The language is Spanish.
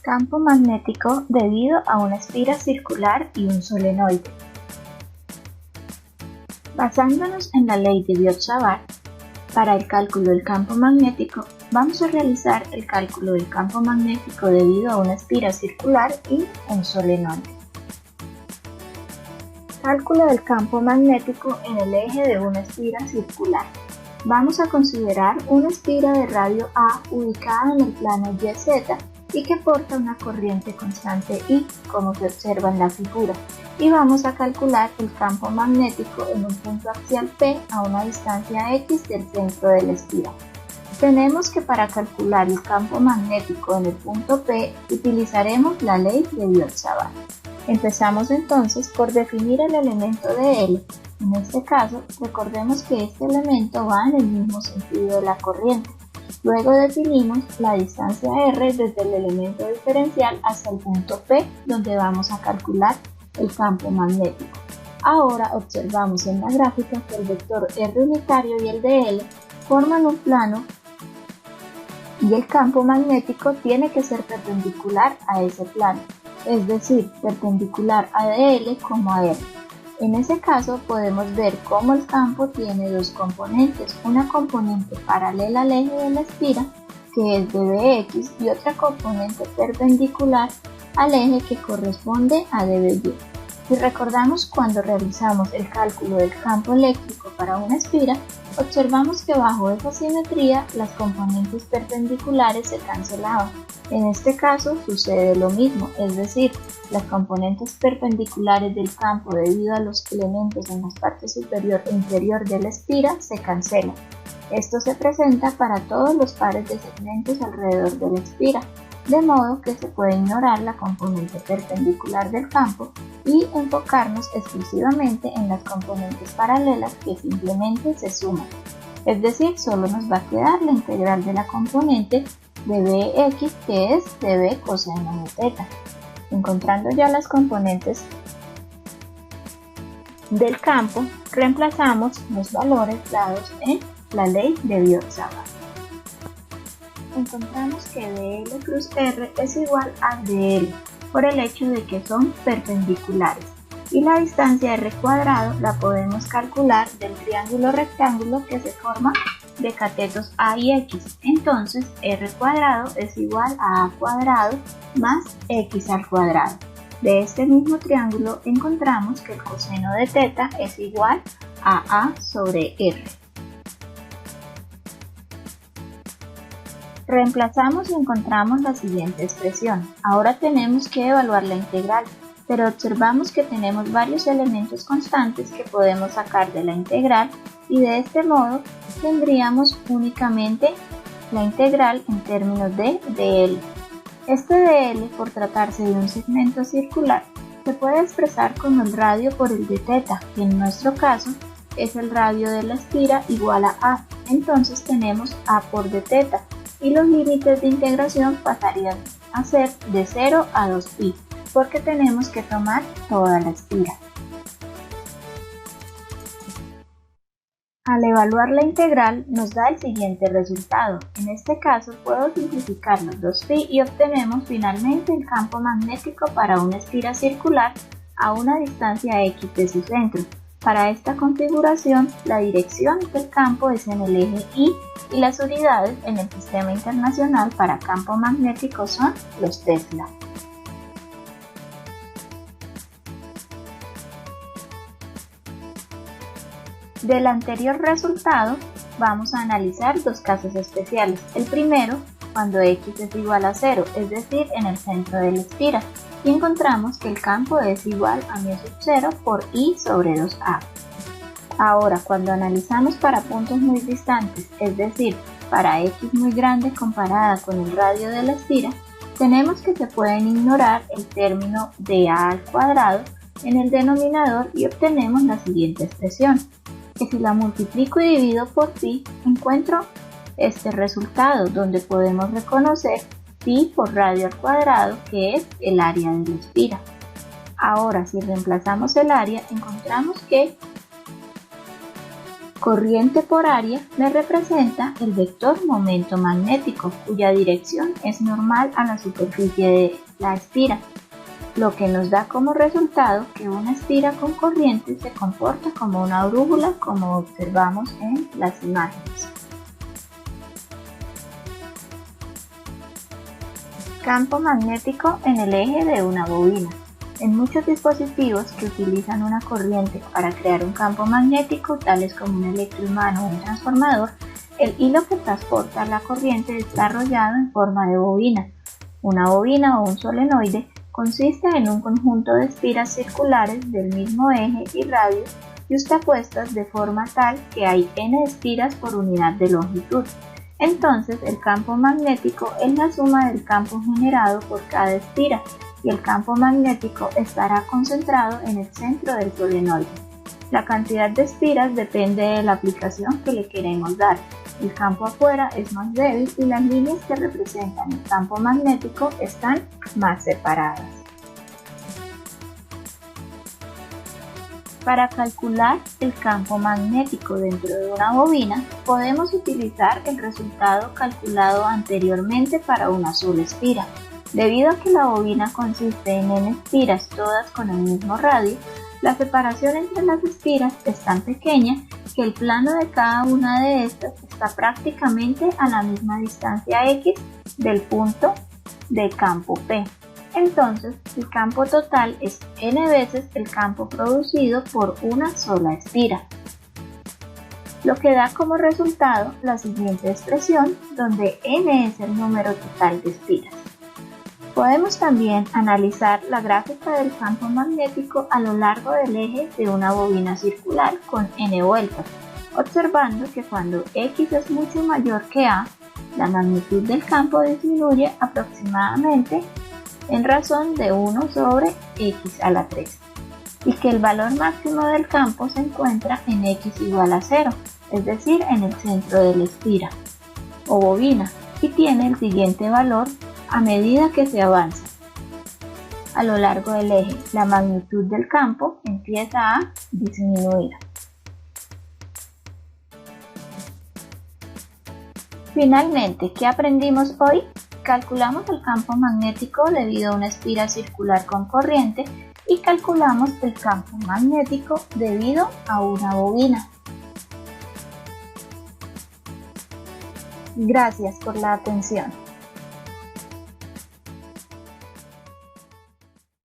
Campo magnético debido a una espira circular y un solenoide. Basándonos en la ley de Biot-Savart, para el cálculo del campo magnético vamos a realizar el cálculo del campo magnético debido a una espira circular y un solenoide. Cálculo del campo magnético en el eje de una espira circular. Vamos a considerar una espira de radio A ubicada en el plano YZ y que porta una corriente constante I, como se observa en la figura, y vamos a calcular el campo magnético en un punto axial P a una distancia X del centro de la espira. Tenemos que para calcular el campo magnético en el punto P utilizaremos la ley de Biot-Savart. Empezamos entonces por definir el elemento de L. En este caso, recordemos que este elemento va en el mismo sentido de la corriente. Luego definimos la distancia R desde el elemento diferencial hasta el punto P, donde vamos a calcular el campo magnético. Ahora observamos en la gráfica que el vector R unitario y el de L forman un plano y el campo magnético tiene que ser perpendicular a ese plano, es decir, perpendicular a DL como a R. En ese caso podemos ver cómo el campo tiene dos componentes, una componente paralela al eje de la espira, que es dBx, y otra componente perpendicular al eje que corresponde a dBy. Si recordamos cuando realizamos el cálculo del campo eléctrico para una espira, observamos que bajo esa simetría las componentes perpendiculares se cancelaban. En este caso sucede lo mismo, es decir, las componentes perpendiculares del campo debido a los elementos en las partes superior e inferior de la espira se cancelan. Esto se presenta para todos los pares de segmentos alrededor de la espira, de modo que se puede ignorar la componente perpendicular del campo y enfocarnos exclusivamente en las componentes paralelas que simplemente se suman. Es decir, solo nos va a quedar la integral de la componente dBx, que es dB coseno de teta. Encontrando ya las componentes del campo, reemplazamos los valores dados en la ley de Biot-Savart. Encontramos que dL cruz R es igual a dL por el hecho de que son perpendiculares, y la distancia R cuadrado la podemos calcular del triángulo rectángulo que se forma de catetos A y X. Entonces R cuadrado es igual a cuadrado más X al cuadrado. De este mismo triángulo encontramos que el coseno de teta es igual a A sobre R. Reemplazamos y encontramos la siguiente expresión. Ahora tenemos que evaluar la integral, pero observamos que tenemos varios elementos constantes que podemos sacar de la integral y de este modo tendríamos únicamente la integral en términos de dL. Este dL, por tratarse de un segmento circular, se puede expresar como el radio por el de teta, que en nuestro caso es el radio de la espira igual a A. Entonces tenemos A por d teta y los límites de integración pasarían a ser de 0 a 2pi, porque tenemos que tomar toda la espira. Al evaluar la integral nos da el siguiente resultado. En este caso puedo simplificar los 2pi y obtenemos finalmente el campo magnético para una espira circular a una distancia X de su centro. Para esta configuración, la dirección del campo es en el eje Y y las unidades en el Sistema Internacional para campo magnético son los Tesla. Del anterior resultado, vamos a analizar dos casos especiales. El primero, cuando X es igual a 0, es decir, en el centro de la espira, y encontramos que el campo es igual a μ sub 0 por I sobre 2A. Ahora, cuando analizamos para puntos muy distantes, es decir, para X muy grande comparada con el radio de la espira, tenemos que se pueden ignorar el término de A al cuadrado en el denominador y obtenemos la siguiente expresión, que si la multiplico y divido por pi, encuentro este resultado, donde podemos reconocer pi por radio al cuadrado, que es el área de la espira. Ahora, si reemplazamos el área, encontramos que Corriente por área me representa el vector momento magnético, cuya dirección es normal a la superficie de la espira, lo que nos da como resultado que una espira con corriente se comporta como una brújula, como observamos en las imágenes. Campo magnético en el eje de una bobina. En muchos dispositivos que utilizan una corriente para crear un campo magnético, tales como un electroimán o un transformador, el hilo que transporta la corriente está enrollado en forma de bobina. Una bobina o un solenoide consiste en un conjunto de espiras circulares del mismo eje y radio yuxtapuestas de forma tal que hay n espiras por unidad de longitud. Entonces, el campo magnético es la suma del campo generado por cada espira, y el campo magnético estará concentrado en el centro del solenoide. La cantidad de espiras depende de la aplicación que le queremos dar. El campo afuera es más débil y las líneas que representan el campo magnético están más separadas. Para calcular el campo magnético dentro de una bobina, podemos utilizar el resultado calculado anteriormente para una sola espira. Debido a que la bobina consiste en n espiras todas con el mismo radio, la separación entre las espiras es tan pequeña que el plano de cada una de estas está prácticamente a la misma distancia x del punto del campo P. Entonces, el campo total es n veces el campo producido por una sola espira, lo que da como resultado la siguiente expresión, donde n es el número total de espiras. Podemos también analizar la gráfica del campo magnético a lo largo del eje de una bobina circular con n vueltas, observando que cuando x es mucho mayor que a, la magnitud del campo disminuye aproximadamente en razón de 1 sobre x a la 3, y que el valor máximo del campo se encuentra en x igual a 0, es decir, en el centro de la espira o bobina, y tiene el siguiente valor a medida que se avanza. A lo largo del eje, la magnitud del campo empieza a disminuir. Finalmente, ¿qué aprendimos hoy? Calculamos el campo magnético debido a una espira circular con corriente y calculamos el campo magnético debido a una bobina. Gracias por la atención.